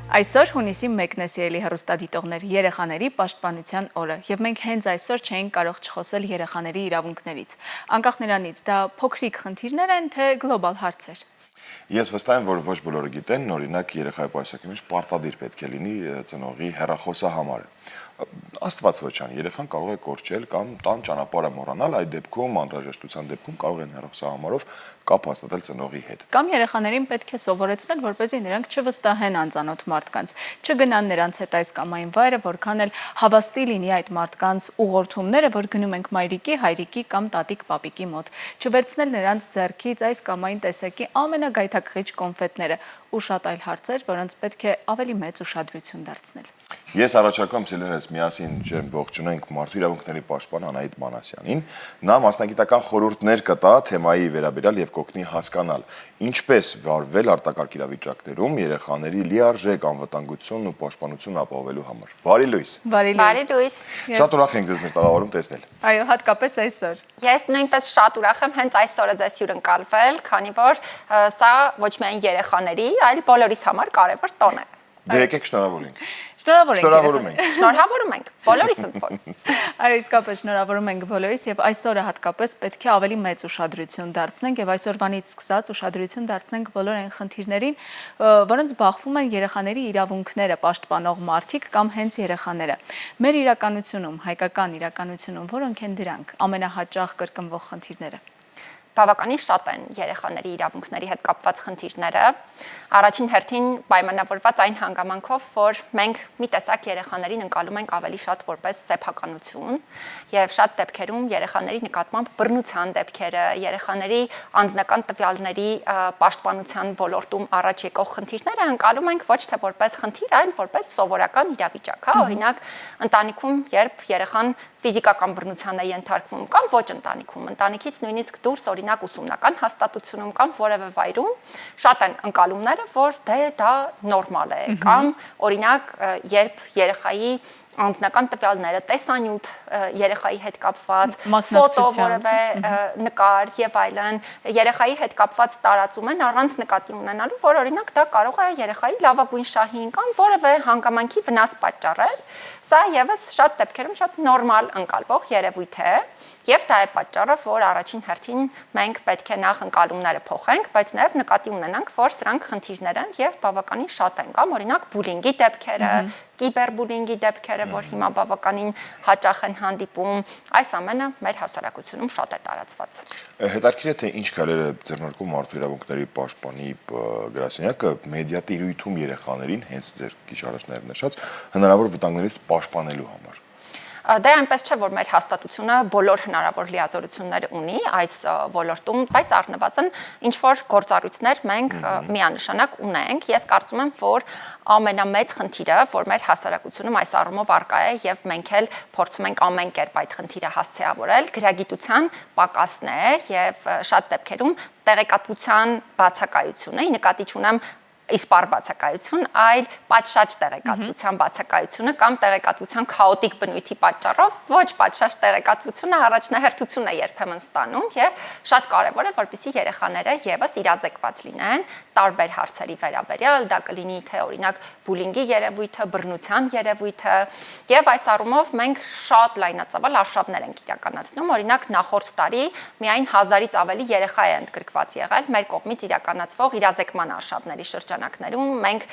Այսօր հունիսի 1-ն է, սիրելի հեռուստադիտողներ, երեխաների պաշտպանության օրը, եւ մենք հենց այսօր չէինք կարող չխոսել երեխաների իրավունքներից։ Անկախ նրանից, դա փոքրիկ խնդիրներ են, թե գլոբալ հարցեր։ Ես վստահ եմ, որ ոչ բոլորը գիտեն, օրինակ երեխայի պաշտպանության մեջ պարտադիր պետք է լինի ծնողի հեռախոսահամարը։ Աստված ոչ ան, երեխան կարող է կորչել կամ տան ճանապարհը մոռանալ, այդ դեպքում անհրաժեշտության դեպքում կարող են հեռախոսահամարով կապ հաստատել ծնողի հետ։ Կամ երեխաներին պետք է սովորեցնել, որպեսզի նրանք չվստահեն անծանոթ մարդկանց, չգնան նրանց հետ այս կամ այն վայրը, որքան էլ հավաստի լինի այդ մարդկանց ուղղորդումները, որ գնում ենք մայրիկի, հայրիկի կամ տատիկ-պապիկի մոտ, չվերցնել նրանց ձեռքից այս կամ այն տեսակի ամենագայթակղիչ կոնֆետները ու շատ այլ հարցեր, որոնց պետք է ավելի մեծ ուշադրություն դարձնել։ Ես առաջարկում սիրելիներս միասին ողջունենք Մարդու իրավունքների պաշտպան Անահիտ Մանասյանին։ Նա մասնագիտական խորհուրդներ կտա թեմայի վերաբերյալ եւ կօգնի հասկանալ, ինչպես վարվել արտակարգ իրավիճակներում երեխաների լիարժեք անվտանգությունն ու պաշտպանությունն ապահովելու համար։ Բարի լույս։ Բարի լույս։ Շատ ուրախ ենք ձեզ մեր տաղավարում տեսնել։ Այո, հատկապես այսօր։ Ես նույնպես շատ ուրախ եմ հենց այսօրը ձեզ հյուրընկալվել, քանի որ սա ոչ միայն երեխաների, այլ բոլորիս համար կարևոր տոն է։ Դե եկեք շնորհավոր ենք։ Շնորհավորում ենք։ Շնորհավորում ենք բոլորիս ընդ։ Այո, իսկապես շնորհավորում ենք բոլորիս եւ այսօրը հատկապես պետք է ավելի մեծ ուշադրություն դարձնենք եւ այսօրվանից սկսած ուշադրություն դարձնենք բոլոր այն խնդիրներին, որոնց բախվում են երեխաների իրավունքները պաշտպանող մարդիկ կամ հենց երեխաները։ Մեր իրականությունում, հայկական իրականությունում, որոնք են դրանք ամենահաճախ կրկնվող խնդիրները։ Բավականին շատ են երեխաների իրավունքների հետ կապված խնդիրները։ Առաջին հերթին պայմանավորված այն հանգամանքով, որ մենք մի տեսակ երեխաներին ընկալում ենք ավելի շատ որպես սեփականություն եւ շատ դեպքերում երեխաների նկատմամբ բռնության դեպքերը, երեխաների անձնական տվյալների պաշտպանության ոլորտում առաջ եկող խնդիրները ընկալում ենք ոչ թե որպես խնդիր, այլ որպես սովորական իրավիճակ, հա, օրինակ ընտանիքում, երբ երեխան ֆիզիկական բռնության է ենթարկվում կամ ոչ ընտանիքից նույնիսկ դուրս օրինակ ուսումնական հաստատությունում կամ որևէ վայրում շատ են ընկալումները, որ դա նորմալ է կամ օրինակ երբ երեխայի անձնական տվյալները, տեսանյութ երեխայի հետ կապված, ֆոտո, որևէ նկար եւ այլն, երեխայի հետ կապված տարածում են առանց նկատի ունենալու, որ օրինակ դա կարող է երեխայի լավագույն շահին կամ որևէ հանգամանքի վնաս պատճառել, սա եւս շատ դեպքերում շատ նորմալ ընկալվող երևույթ է։ Եվ դա է պատճառը, որ առաջին հերթին մենք պետք է նախ ընկալումները փոխենք, բայց նաև նկատի ունենանք, որ սրանք խնդիրներ են եւ բավականին շատ են, կամ օրինակ բուլինգի դեպքերը, կիբերբուլինգի դեպքերը, որ հիմա բավականին հաճախ են հանդիպում, այս ամենը մեր հասարակությունում շատ է տարածված։ Հետաքրքիր է, թե ինչ քայլեր է ձեռնարկում Մարդու իրավունքների պաշտպանի գրասենյակը մեդիատիրույթում երեխաներին, հենց ձեր քիչ առաջ նաև նշած, հնարավոր վտանգներից պաշտպանելու համար։ Դե այնպես չէ, որ մեր հաստատությունը բոլոր հնարավոր լիազորություններ ունի այս ոլորտում, բայց առնվազն ինչ որ գործառույթներ մենք միանշանակ ունենք։ Ես կարծում եմ, որ ամենամեծ խնդիրը, որ մեր հասարակությունում այս առումով առկա է եւ մենք էլ փորձում ենք ամեն կերպ այդ խնդիրը հասցեավորել, գրագիտության պակասն է եւ շատ դեպքերում տեղեկատվության բացակայությունը, նկատի ունեմ իսպար բացակայություն, այլ պատշաճ տեղեկատվության բացակայությունը կամ տեղեկատվության քաոտիկ բնույթի պատճառով ոչ պատշաճ տեղեկատվությունը առաջնահերթություն է երբեմն ստանում եւ շատ կարեւոր է, որպեսզի երեխաները եւս իրազեկված լինեն տարբեր հարցերի վերաբերյալ, դա կլինի թե օրինակ բուլինգի երևույթը, բռնության երևույթը եւ այս առումով մենք շատ լայնածավալ արշավներ ենք իրականացնում, օրինակ նախորդ տարի միայն 1000-ից ավելի երեխա է ընդգրկված եղել մեր կողմից իրականացվող իրազեկման արշավների շրջանակներում մենք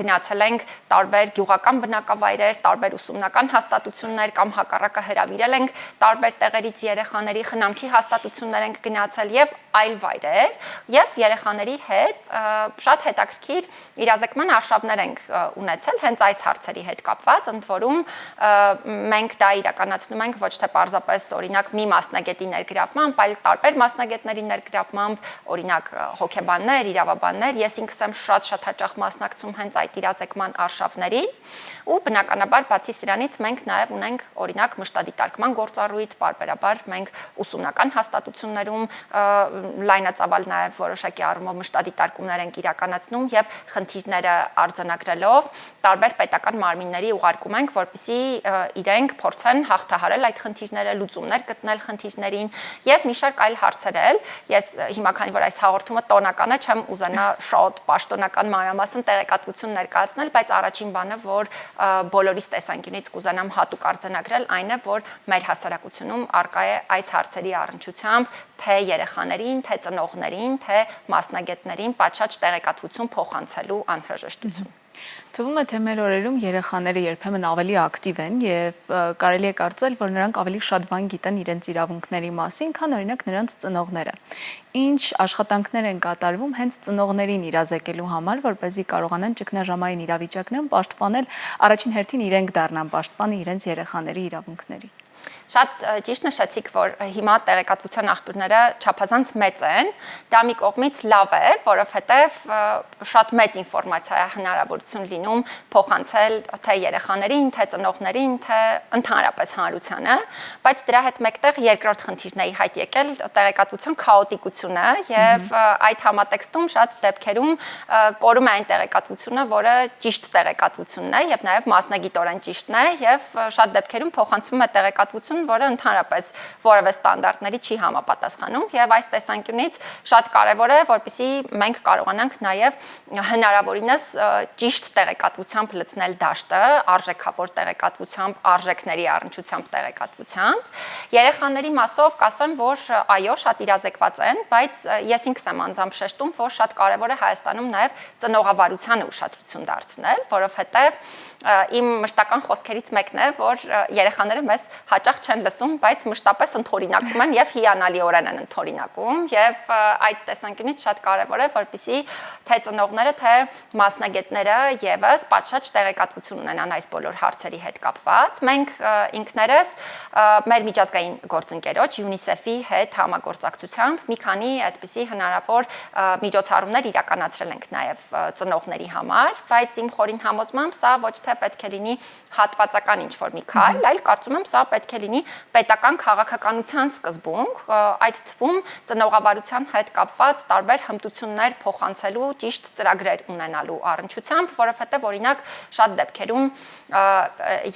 գնացել ենք տարբեր գյուղական բնակավայրեր, տարբեր ուսումնական հաստատություններ կամ հակառակը հրավիրել ենք տարբեր տեղերից երեխաների խնամքի հաստատություններ ենք գնացել եւ այլ վայրեր եւ երեխաների հետ շատ հետաքրքիր իրազեկման արշավներ ենք ունեցել հենց այս հարցերի հետ կապված, ընդ որում մենք դա իրականացնում ենք ոչ թե պարզապես օրինակ մի մասնագետի ներգրավմամբ, այլ տարբեր մասնագետների ներգրավմամբ, օրինակ հոգեբաններ, իրավաբաններ, ես ինքս եմ շատ հաճախ մասնակցում հենց այդ իրազեկման արշավներին ու բնականաբար բացի սրանից մենք նաև ունենք օրինակ մշտադիտարկման գործառույթ, պարբերաբար մենք ուսումնական հաստատություններում լայնածավալ նաև որոշակի առումով մշտադիտարկումներ ենք իրականացնում եւ խնդիրները արձանագրելով տարբեր պետական մարմինների ուղարկում ենք, որպեսզի իրենք փորձեն հաղթահարել այդ խնդիրները, լուծումներ գտնել խնդիրներին եւ մի շարք այլ հարցեր էլ։ Ես հիմա քանի որ այս հաղորդումը տոնական է, չեմ ուզենա շատ պաշտոնական շարունակական մանրամասն տեղեկատվություն ներկայացնել, բայց առաջին բանը, որ բոլորիս տեսանկյունից կուզենամ հատուկ արձանագրել, այն է, որ մեր հասարակությունում արկա է այս հարցերի առնչությամբ թե երեխաներին, թե ծնողներին, թե մասնագետներին պատշաճ տեղեկատվություն փոխանցելու անհրաժեշտություն։ Թվում է, թե մեր օրերում երեխաները երբեմն ավելի ակտիվ են եւ կարելի է կարծել, որ նրանք ավելի շատ բան գիտեն իրենց իրավունքների մասին, քան օրինակ նրանց ծնողները։ Ինչ աշխատանքներ են կատարվում հենց ծնողներին իրազեկելու համար, որպեսզի կարողանան ճգնաժամային իրավիճակներում պաշտպանել առաջին հերթին իրենք դառնան պաշտպանը իրենց երեխաների իրավունքների։ Շատ ճիշտ նշեցիք, որ հիմա տեղեկատվության աղբյուրները չափազանց մեծ են, դա մի կողմից լավ է, որովհետև շատ մեծ ինֆորմացիա է հնարավորություն լինում փոխանցել թե երեխաներին, թե ծնողներին, թե ընդհանրապես հանրությանը, բայց դրա հետ մեկտեղ երկրորդ խնդիրն է հայտ եկել տեղեկատվության քաոտիկությունը եւ այդ համատեքստում շատ դեպքերում կորում է այն տեղեկատվությունը, որը ճիշտ տեղեկատվությունն է եւ նաեւ մասնագիտորեն ճիշտն է եւ շատ դեպքերում փոխանցվում է տեղեկատվություն, որը ընդհանրապես որևէ ստանդարտների չի համապատասխանում եւ այս տեսանկյունից շատ կարեւոր է, որպեսզի մենք կարողանանք նաեւ հնարավորինս ճիշտ տեղեկատվությամբ լցնել դաշտը, արժեքավոր տեղեկատվությամբ, արժեքների առնչությամբ տեղեկատվությամբ։ Երեխաների մասով կասեմ, որ այո, շատ իրազեկված են, բայց ես ինքս եմ անձամբ շեշտում, որ շատ կարեւոր է Հայաստանում նաեւ ծնողավարությանը ուշադրություն դարձնել, որովհետեւ իմ մշտական խոսքերից մեկն է, որ երեխաները մեզ հաճախ չեն լսում, բայց մշտապես ընդօրինակում են եւ հիանալիորեն են ընդօրինակում եւ այդ տեսանկյունից շատ կարեւոր է, որպեսզի թե ծնողները, թե մասնագետները եւս պատշաճ տեղեկատվություն ունենան այս բոլոր հարցերի հետ կապված։ Մենք ինքներս մեր միջազգային գործընկերոջ UNICEF-ի հետ համագործակցությամբ մի քանի այդպիսի հնարավոր միջոցառումներ իրականացրել ենք նաեւ ծնողների համար, բայց իմ խորին համոզմամբ սա ոչ թե պետք է լինի հատվածական ինչ-որ մի քայլ, այլ կարծում եմ սա պետք է լինի պետական քաղաքականության սկզբունք, այդ թվում ծնողավարության հետ կապված տարբեր հմտություններ փոխանցելու ճիշտ ծրագրեր ունենալու առնչությամբ, որովհետև օրինակ շատ դեպքերում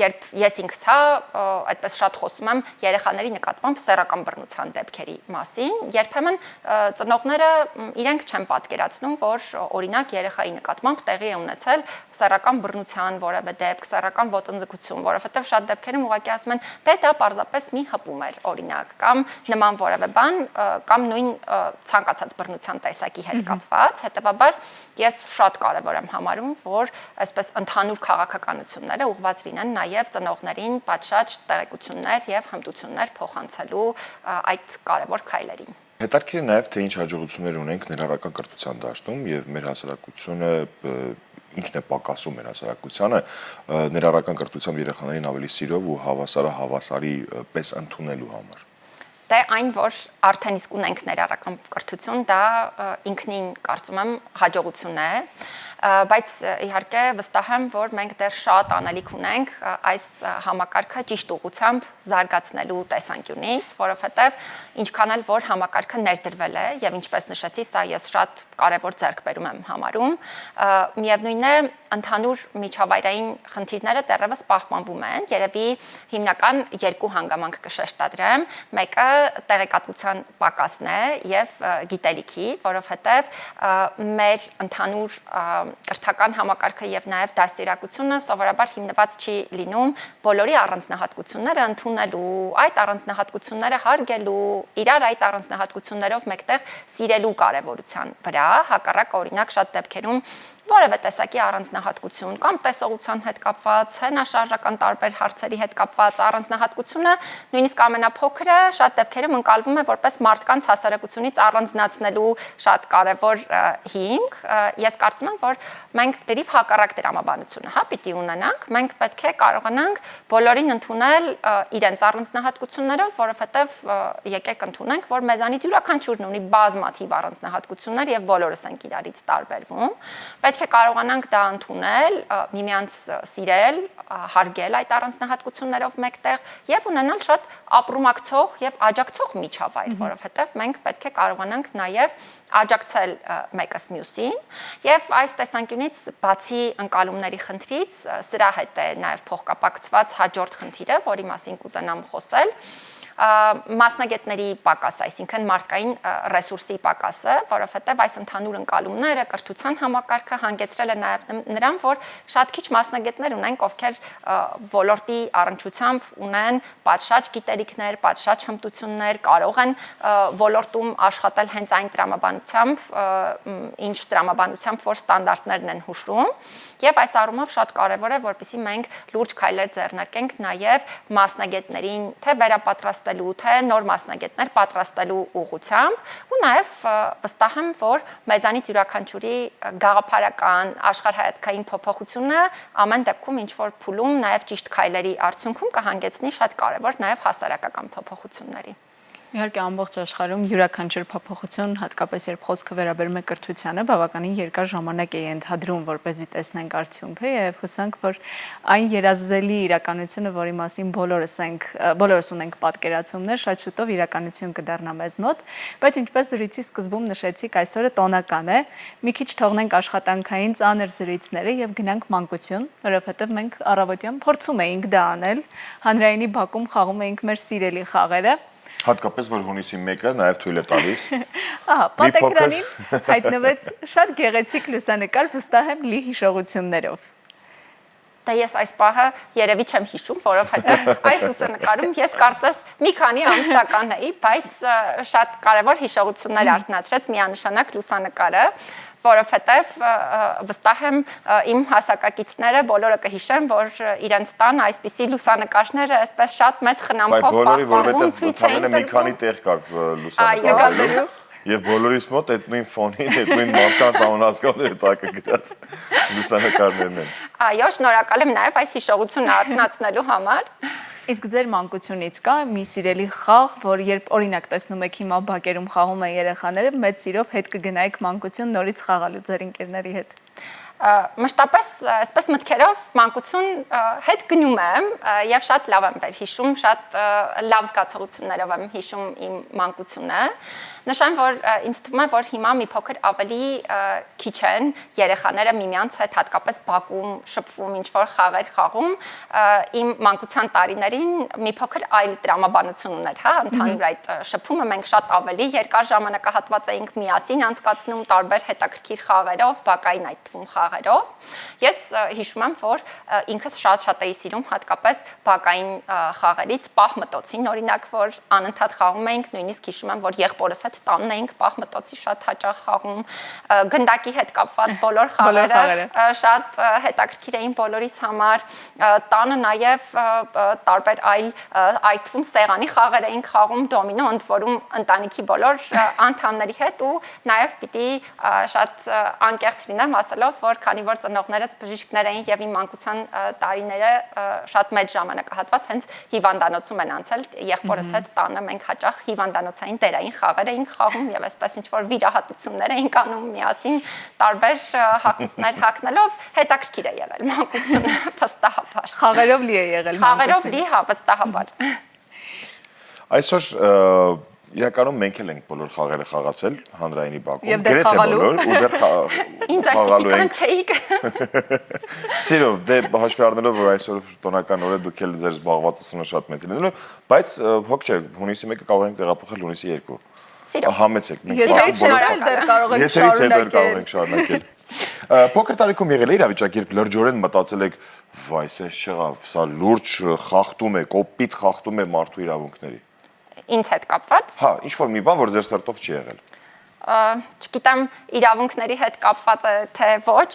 երբ ես ինքս այդպես շատ խոսում եմ երեխաների նկատմամբ սեռական բռնության դեպքերի մասին, երբեմն ծնողները իրենք չեն պատկերացնում, որ օրինակ երեխայի նկատմամբ տեղի է ունեցել սեռական բռնության որևէ դեպք, սեռական ոտնձգություն, որովհետև շատ դեպքերում ուղղակի ասում են, թե դա պարզապես մի հպում էր, օրինակ, կամ նման որևէ բան, կամ նույն ցանկացած բռնության տեսակի հետ կապված, հետեւաբար ես շատ կարևոր եմ համարում, որ այսպես ընդհանուր քաղաքականությունները ուղղված լինեն նաև ծնողներին պատշաճ տեղեկություններ եւ հմտություններ փոխանցելու այդ կարևոր քայլերին։ Հետաքրքիր է նաև թե ինչ հաջողություններ ունենք ներառական կրթության դաշտում եւ մեր հասարակությունը ինչն է պակասում մեր հասարակությանը ներառական կրթությամբ երեխաներին ավելի սիրով ու հավասարը հավասարի պես ընդունելու համար։ Դե այն, որ արդեն իսկ ունենք ներառական կրթություն, դա ինքնին կարծում եմ հաջողություն է, բայց իհարկե վստահ եմ, որ մենք դեռ շատ անելիք ունենք այս համակարգը ճիշտ ուղղությամբ զարգացնելու տեսանկյունից, որովհետև ինչքան էլ որ համակարգը ներդրվել է եւ ինչպես նշեցի, սա ես շատ կարեւոր ձեռքբերում եմ համարում, միևնույնն է ընդհանուր միջավայրային խնդիրները դեռևս պահպանվում են, երևի հիմնական երկու հանգամանք կշեշտադրեմ, մեկը տեղեկատվության պակասն է եւ գիտելիքի, որովհետեւ մեր ընդհանուր կրթական համակարգը եւ նաեւ դաստիարակությունը սովորաբար հիմնված չի լինում բոլորի առանձնահատկությունները ընդունելու, այդ առանձնահատկությունները հարգելու, իրար այդ առանձնահատկություններով մեկտեղ սիրելու կարեւորության վրա, հակառակ օրինակ շատ դեպքերում որևէ տեսակի առանձնահատկություն կամ տեսողության հետ կապված, հենաշարժական տարբեր հարցերի հետ կապված առանձնահատկությունը, նույնիսկ ամենափոքրը շատ դեպքերում ընկալվում է որպես մարդկանց հասարակությունից առանձնացնելու շատ կարևոր հիմք։ Ես կարծում եմ, որ մենք դերիվ հակառակ դրամաբանությունը, պիտի ունենանք, մենք պետք է կարողանանք բոլորին ընդունել իրենց առանձնահատկություններով, որովհետև եկեք ընդունենք, որ մեզանից յուրաքանչյուրն ունի բազմաթիվ առանձնահատկություններ եւ բոլորս ենք իրարից տարբերվում։ Պետք է կարողանանք դա ընդունել, միմյանց սիրել, հարգել այդ առանձնահատկություններով մեկտեղ եւ ունենալ շատ ապրումակցող եւ աջակցող միջավայր, որովհետեւ մենք պետք է կարողանանք նաեւ աջակցել մեկս մյուսին եւ այս տեսանկյունից բացի ընկալումների խնդրից սրա հետ է նաեւ փոխկապակցված հաջորդ խնդիրը, որի մասին կուզենամ խոսել, Մասնագետների պակասը, այսինքն մարդկային ռեսուրսի պակասը, որովհետև այս ընդհանուր ընկալումները կրթության համակարգը հանգեցրել է նաև նրան, որ շատ քիչ մասնագետներ ունենք, ովքեր ոլորտի առնչությամբ ունեն պատշաճ գիտելիքներ, պատշաճ հմտություններ, կարող են ոլորտում աշխատել հենց այն տրամաբանությամբ, ինչ տրամաբանությամբ, որ ստանդարտներն են հուշում, եւ այս առումով շատ կարեւոր է, որպեսզի մենք լուրջ քայլեր ձեռնարկենք նաեւ մասնագետներին թե վերապատրաստելու, թե նոր մասնագետներ պատրաստելու ուղղությամբ ու նաեւ վստահ եմ, որ մեզանից յուրաքանչյուրի գաղափարական, աշխարհայացքային փոփոխությունը ամեն դեպքում ինչ որ փուլում նաեւ ճիշտ քայլերի արդյունքում կհանգեցնի շատ կարեւոր նաեւ հասարակական փոփոխությունների։ Իհարկե ամբողջ աշխարհում յուրաքանչյուր փոփոխություն, հատկապես երբ խոսքը վերաբերում է կրթությանը, բավականին երկար ժամանակ է ենթադրում, որպեսզի տեսնենք արդյունքը եւ հուսանք, որ այն երազելի իրականությունը, որի մասին բոլորս ունենք պատկերացումներ, շատ շուտով իրականություն կդառնա մեզ մոտ, բայց ինչպես զրույցի սկզբում նշեցիք, այսօրը տոնական է, մի քիչ թողնենք աշխատանքային ծանր զրույցները եւ գնանք մանկություն, որովհետեւ մենք առավոտյան փորձում էինք դա անել, հանրայինի բակում խաղում էինք մեր սիրելի խաղերը։ Հատկապես որ հունիսի 1-ը նաև թույլ է տալիս։ Ահա, պատեկրանին հայտնվեց շատ գեղեցիկ լուսանկար, վստահ եմ լի հիշողություններով։ Դա ես այս պահը երևի չեմ հիշում, որովհետև այս լուսանկարում ես կարծես մի քանի ամսական էի, բայց շատ կարևոր հիշողություններ արտնացրեց միանշանակ լուսանկարը, որովհետև վստահ եմ իմ հասակակիցները բոլորը կհիշեն, որ իրենց տան այսպիսի լուսանկարները այսպես շատ մեծ խնամքով պահպանվում, ցույց էին տրվում։ Մի քանի տեղ կար լուսանկարելու, եւ բոլորիս մոտ այդ նույն ֆոնին, այդ նույն մարդկանց անհասկանալի տակը գրած լուսանկարներն են։ Այո, շնորհակալ եմ նաեւ այս հիշողությունը արտնացնելու համար։ Իսկ ձեր մանկությունից կա մի սիրելի խաղ, որ երբ օրինակ տեսնում եք հիմա բակերում խաղում են երեխաները, մեծ սիրով հետ կգնայիք մանկություն նորից խաղալու ձեր ընկերների հետ։ Մշտապես այսպես մտքերով մանկություն հետ գնում եմ եւ շատ լավ եմ վերհիշում, շատ լավ զգացողություններով եմ հիշում իմ մանկությունը։ Նշեմ, որ ինձ թվում է, որ հիմա մի փոքր ավելի քիչ են երեխաները միմյանց հետ հատկապես բակում շփվում, ինչ որ խաղեր խաղում։ Իմ մանկության տարիներին մի փոքր այլ տրամաբանություն ուներ, հա, ընդհանուր այդ շփումը մենք շատ ավելի երկար ժամանակահատված էինք միասին անցկացնում տարբեր հետաքրքիր խաղերով, բակային այդ թվում խաղերով։ Ես հիշում եմ, որ ինքս շատ էի սիրում հատկապես բակային խաղերից պահմտոցին, օրինակ, որ անընդհատ խաղում էինք, նույնիսկ հիշում եմ, որ եղբորս հետ տանն էինք պահմտոցի շատ հաճախ խաղում, գնդակի հետ կապված բոլոր խաղերը շատ հետաքրքիր էին բոլորիս համար, տանը նաև տարբեր այդ թվում սեղանի խաղեր էինք խաղում, դոմինո, ընդ որում ընտանիքի բոլոր անդամների հետ ու նաև պիտի շատ անկեղծ լինեմ ասելով, որ քանի որ ծնողներս բժիշկներ էին եւ իմ մանկության տարիները շատ մեծ ժամանակահատված հենց հիվանդանոցում են անցել, եղբորս հետ տանը մենք հաճախ հիվանդանոցային դերային խաղեր էինք խաղում եւ այսպես ինչ որ վիրահատություններ էինք անում միասին տարբեր հագուստներ հագնելով, հետաքրքիր է եղել մանկությունը վստահաբար։ Խաղերով լի է եղել մանկությունը։ Խաղերով լի, հա, վստահաբար։ Այսօր իրականում մենք էլ ենք բոլոր խաղերը խաղացել հանրայինի բակում, գրեթե բոլոր ու դեռ խաղալու ենք։ Սիրով, դե հաշվի առնելով, որ այսօր տոնական օր է, դուք էլ ձեր զբաղվածությունը շատ մեծ լինելու, բայց հոգ չէ, հունիսի 1-ը կարող ենք տեղափոխել հունիսի 2։ Սիրով։ Համեցեք, մենք Եթերից կարող ենք շարունակել։ Փոքր տարիքում եղել է իրավիճակ, երբ լրջորեն մտածել եք, վայ, սես չեղավ, սա լուրջ խախտում է, կոպիտ խախտում է մարդու իրավունքների։ Ինձ հետ կապված։ Հա, ինչ որ մի բան, որ ձեր սրտով չի եղել։ Չգիտեմ իրավունքների հետ կապված է թե ոչ,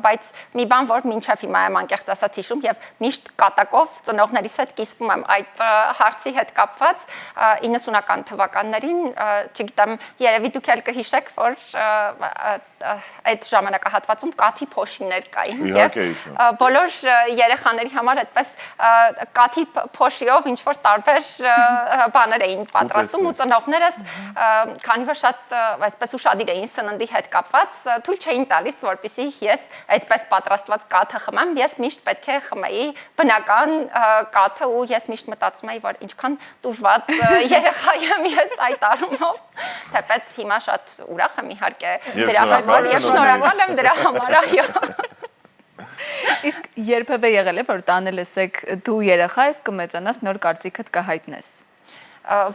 բայց մի բան, որ մինչև հիմա եմ անկեղծ ասած հիշում եւ միշտ կատակով ծնողներիս հետ կիսվում եմ այդ հարցի հետ կապված 90-ական թվականներին, չգիտեմ, երևի դուք էլ կհիշեք, որ այդ ժամանակահատվածում կաթի փոշիներ կային եւ բոլոր երեխաների համար այդպես կաթի փոշիով ինչ որ տարբեր բաներ էին պատրաստում ու ծնողներս քանի որ շատ այսպես ուշադիր էին սննդի հետ կապված, թույլ չէին տալիս, որպեսզի ես այդպես պատրաստված կաթը խմեմ, ես միշտ պետք է խմեի բնական կաթը ու ես միշտ մտածում էի, որ ինչքան տուժված երեխա եմ ես այդ առումով, թեպետ հիմա շատ ուրախ եմ իհարկե դրա համար եւ շնորհակալ եմ դրա համար, այո։ Իսկ երբևէ եղել է, որ տանը լսեք դու երեխա ես կմեծանաս նոր կարծիքդ կհայտնես։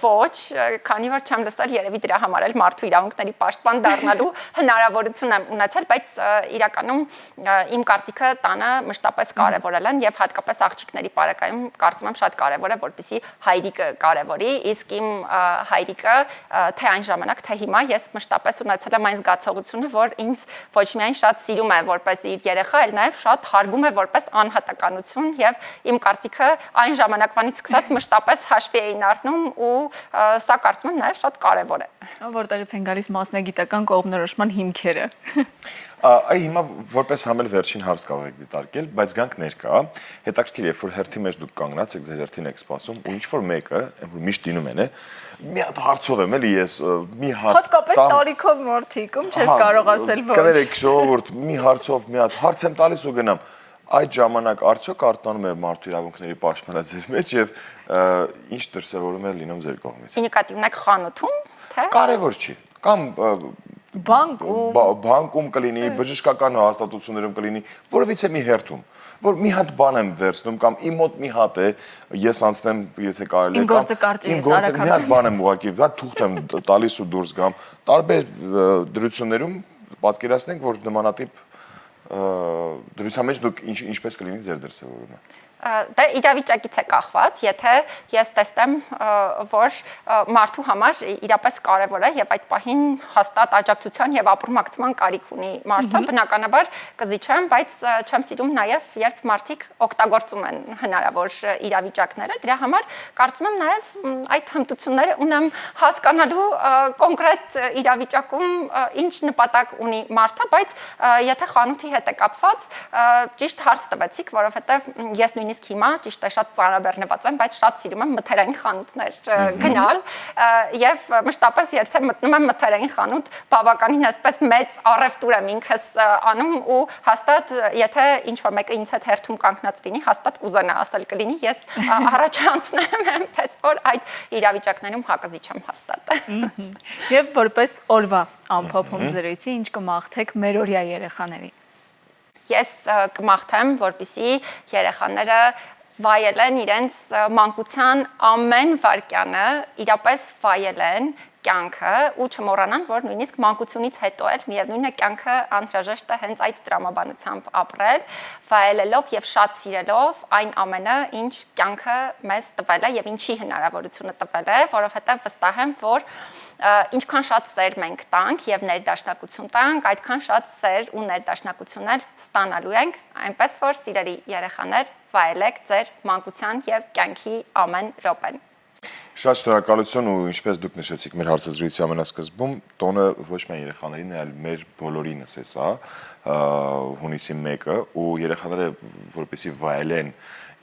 ոչ, քանի որ չեմ լսել երևի դրա համար էլ մարդու իրավունքների պաշտպան դառնալու հնարավորություն եմ ունեցել, բայց իրականում իմ կարծիքը տանը մշտապես կարևորել են եւ հատկապես աղջիկների պարագայում կարծում եմ շատ կարևոր է, որպեսզի հայրիկը կարևորի, իսկ իմ հայրիկը թե այն ժամանակ, թե հիմա ես մշտապես ունեցել եմ այն զգացողությունը, որ ինձ ոչ միայն շատ սիրում է որպես իր երեխա, այլ նաեւ շատ հարգում է որպես անհատականություն եւ իմ կարծիքը այն ժամանակվանից սկսած մշտապես հաշվի էին առնում ու սա կարծում եմ նաեւ շատ կարևոր է։ Որտեղից են գալիս մասնագիտական կողմնորոշման հիմքերը։ Այ հիմա որպես համել վերջին հարց կարող եք դիտարկել, բայց գանք ներկա, հետաքրքիր է, որ հերթի մեջ դուք կանգնած եք, ձեր հերթին եք սպասում, ու ինչ որ մեկը, որ միշտ դինում են, մի հատ հարցով եմ էլի ես մի հատ Հատկապես տարիքով մարդիկ, չես կարող ասել ոչ։ Կներեք ժողովուրդ, մի հարցով մի հատ հարց եմ տալիս ու գնամ։ Այդ ժամանակ արդյոք արտանում է մարդու իրավունքների պաշտպանը ձեր մեջ եւ ինչ դրսևորում է լինում ձեր կողմից։ Ի նկատի ունեք խանութում, թե։ Կարևոր չի։ Կամ բանկում կլինի, բժշկական հաստատություններում կլինի, որովից է մի հերթում, որ մի հատ բան եմ վերցնում կամ իմ մոտ մի հատ է, ես անցնեմ, եթե կարելի է, Իմ գործը կարճ է, իմ գործը մի հատ բան եմ ուղղակի, դա թուղթ եմ տալիս ու դուրս գամ։ Տարբեր դրություններում պատկերացնենք, որ նմանատիպ դրության մեջ դուք ինչպես կլինի ձեր դրսևորումը։ Դա իրավիճակից է կախված, եթե ես տեսնեմ, որ մարդու համար իրապես կարևոր է եւ այդ պահին հաստատ աջակցության եւ ապրումակցման կարիք ունի մարդը, բնականաբար կզիջեմ, բայց չեմ սիրում նաեւ երբ մարդիկ օգտագործում են հնարավոր իրավիճակները, դրա համար կարծում եմ նաեւ այդ հմտությունները ունեմ հասկանալու կոնկրետ իրավիճակում ինչ նպատակ ունի մարդը, բայց եթե խանութի հետ է կապված, ճիշտ հարց տվեցիք, որովհետեւ ես նույնիսկ հիմա ճիշտ է շատ ծանրաբեռնված եմ, բայց շատ սիրում եմ մթերային խանութներ գնալ եւ մշտապես եթե մտնում եմ մթերային խանութ, բավականին այսպես մեծ առևտուր եմ ինքս անում ու հաստատ եթե ինչ որ մեկը ինձ հետ հերթում կանգնած լինի, հաստատ կուզենա ասել կլինի, ես առաջ անցնեմ, այնպես որ այդ իրավիճակներում հակազիչ եմ հաստատ։ Եվ որպես օրվա ամփոփում զրույցի ինչ կմաղթեք մերօրյա երեխաներին։ Ես կմաղթեմ, որպեսզի երեխաները վայելեն իրենց մանկության ամեն վայրկյանը, իրապես վայելեն կյանքը ու չմոռանան, որ նույնիսկ մանկությունից հետո էլ միևնույն է կյանքը անհրաժեշտ է հենց այդ տրամաբանությամբ ապրել, վայելելով եւ շատ սիրելով այն ամենը, ինչ կյանքը մեզ տվել է եւ ինչի հնարավորությունը տվել է, որովհետեւ վստահ եմ, որ ինչքան շատ սեր մենք տանք եւ ներդաշնակություն տանք, այդքան շատ սեր ու ներդաշնակություն էլ ստանալու ենք, այնպես որ սիրելի երեխաներ, վայելեք ձեր մանկության եւ կյանքի ամեն րոպեն։ Շատ շնորհակալություն ու ինչպես դուք նշեցիք մեր հարցազրույցի ամենասկզբում, տոնը ոչ միայն երեխաներին, այլ մեր բոլորինս է սա, հունիսի 1-ը, ու երեխաները որպեսզի վայելեն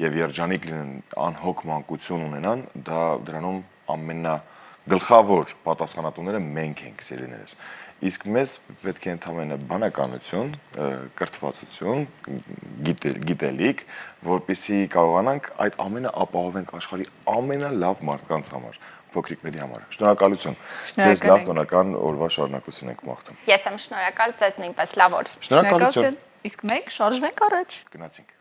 եւ երջանիկ լինեն, անհոգ մանկություն ունենան, դա դրանում ամենագլխավոր պատասխանատուները մենք ենք, սիրելիներս։ Իսկ մեզ պետք է ընդհանրապես բանականություն, կրթվածություն, գիտելիք, որպեսզի կարողանանք այդ ամենը ապահովենք աշխարհի ամենալավ մարդկանց համար, փոքրիկների համար։ Շնորհակալություն։ Ձեզ լավ տոնական օրվա շարունակություն ենք մաղթում։ Ես եմ շնորհակալ, ձեզ նույնպես լավ օր։ Շնորհակալություն։ Իսկ մենք շարժվենք առաջ։ Գնացինք։